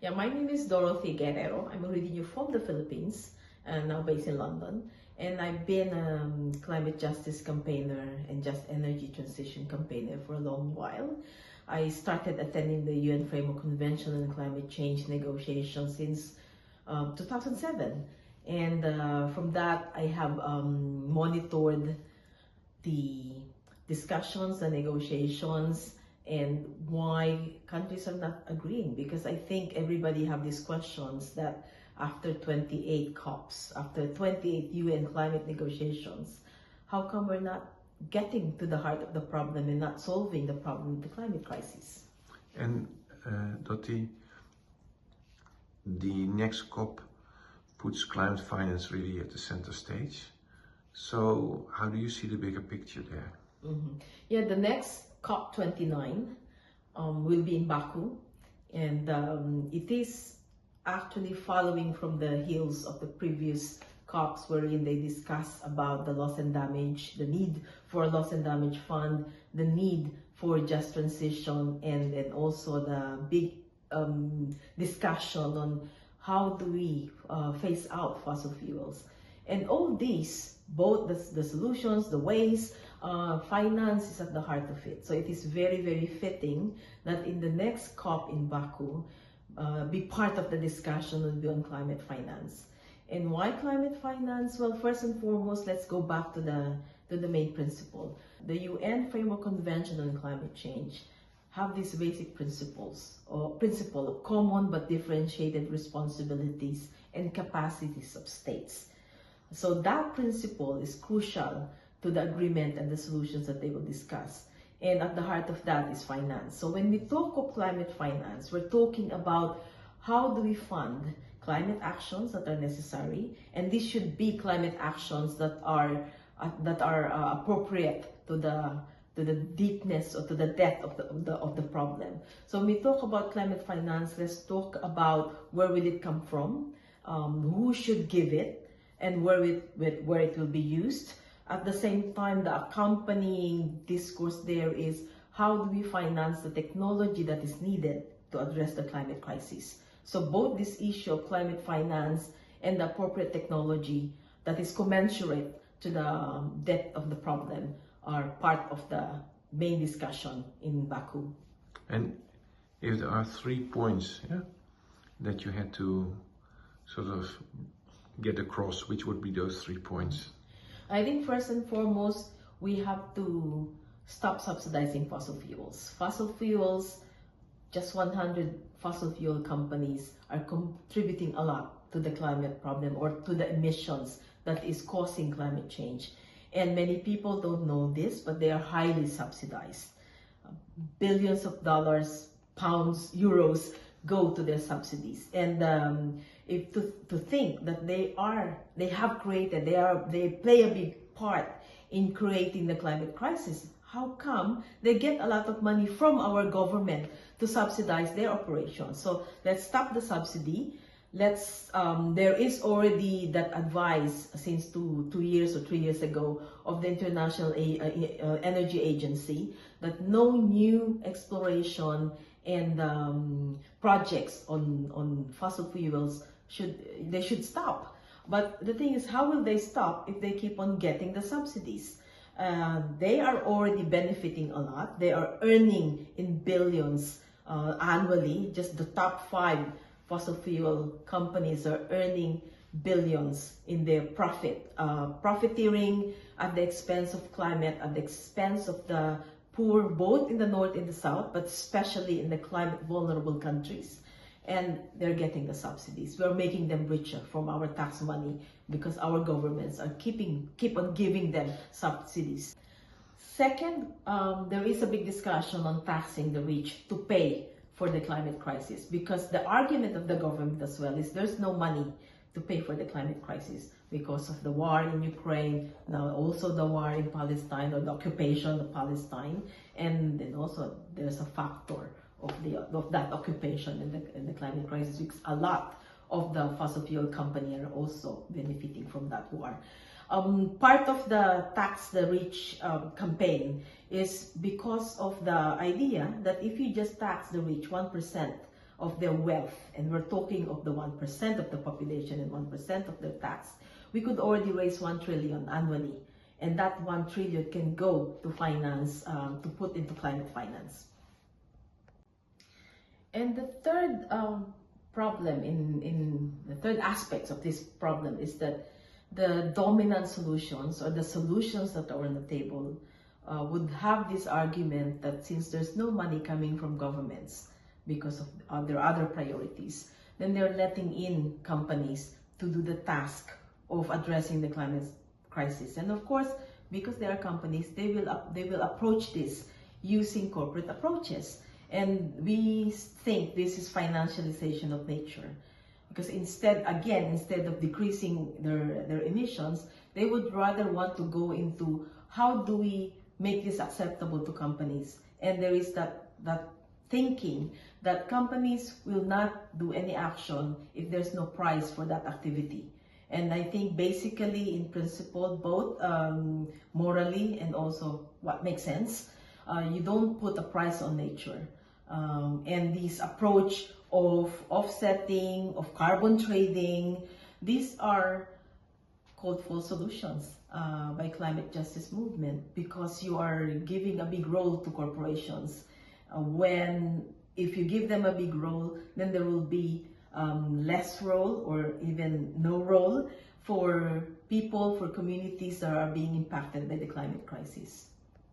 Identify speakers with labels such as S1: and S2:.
S1: Yeah, my name is Dorothy Guerrero. I'm originally from the Philippines and now based in London. And I've been a climate justice campaigner and just energy transition campaigner for a long while. I started attending the UN Framework Convention on Climate Change negotiations since 2007. And from that, I have monitored the discussions, the negotiations, and why countries are not agreeing. Because I think everybody have these questions that after 28 COPs, after 28 UN climate negotiations, how come we're not getting to the heart of the problem and not solving the problem of the climate crisis?
S2: And Dottie, the next COP puts climate finance really at the center stage. So how do you see the bigger picture there?
S1: Yeah, the next COP29 will be in Baku, and it is actually following from the heels of the previous COPs wherein they discuss about the loss and damage, the need for a loss and damage fund, the need for just transition, and then also the big discussion on how do we phase out fossil fuels. And all these, both the solutions, the ways, finance is at the heart of it. So it is very, very fitting that in the next COP in Baku, be part of the discussion on climate finance. And why climate finance? Well, first and foremost, let's go back to the main principle. The UN Framework Convention on Climate Change have these basic principles, or principle of common but differentiated responsibilities and capacities of states. So that principle is crucial to the agreement and the solutions that they will discuss. And at the heart of that is finance. So when we talk of climate finance, we're talking about how do we fund climate actions that are necessary, and these should be climate actions that are appropriate to the deepness or to the depth of the problem. So when we talk about climate finance, let's talk about where will it come from, who should give it, and where it will be used. At the same time, the accompanying discourse there is how do we finance the technology that is needed to address the climate crisis. So both this issue of climate finance and the appropriate technology that is commensurate to the depth of the problem are part of the main discussion in Baku.
S2: And if there are 3 points that you had to sort of get across, which would be those 3 points?
S1: I think first and foremost, we have to stop subsidizing fossil fuels. Fossil fuels, just 100 fossil fuel companies are contributing a lot to the climate problem or to the emissions that is causing climate change. And many people don't know this, but they are highly subsidized. Billions of dollars, pounds, euros go to their subsidies. And if to think that they play a big part in creating the climate crisis, how come they get a lot of money from our government to subsidize their operations? So let's stop the subsidy. There is already that advice since 2 years or 3 years ago of the International Energy Agency that no new exploration and projects on fossil fuels should stop. But the thing is, how will they stop if they keep on getting the subsidies? They are already benefiting a lot. They are earning in billions annually. Just the top 5 fossil fuel companies are earning billions in their profiteering at the expense of climate, at the expense of the poor, both in the north and the south, but especially in the climate vulnerable countries. And they're getting the subsidies. We're making them richer from our tax money because our governments are keep on giving them subsidies. Second, there is a big discussion on taxing the rich to pay for the climate crisis, because the argument of the government as well is there's no money to pay for the climate crisis because of the war in Ukraine, now also the war in Palestine, or the occupation of Palestine, and then also there's a factor of that occupation in the climate crisis, because a lot of the fossil fuel companies are also benefiting from that war. Part of the tax the rich campaign is because of the idea that if you just tax the rich 1% of their wealth, and we're talking of the 1% of the population and 1% of their tax, we could already raise 1 trillion annually. And that 1 trillion can go to finance, to put into climate finance. And the third problem, in the third aspect of this problem, is that the dominant solutions, or the solutions that are on the table, would have this argument that since there's no money coming from governments because of their other priorities, then they're letting in companies to do the task of addressing the climate crisis. And of course, because they are companies, they will approach this using corporate approaches. And we think this is financialization of nature. Because instead of decreasing their emissions, they would rather want to go into how do we make this acceptable to companies. And there is that thinking that companies will not do any action if there's no price for that activity. And I think basically, in principle, both morally and also what makes sense, you don't put a price on nature. And this approach of offsetting, of carbon trading, these are called for solutions by climate justice movement, because you are giving a big role to corporations. If you give them a big role, then there will be less role or even no role for people, for communities that are being impacted by the climate crisis.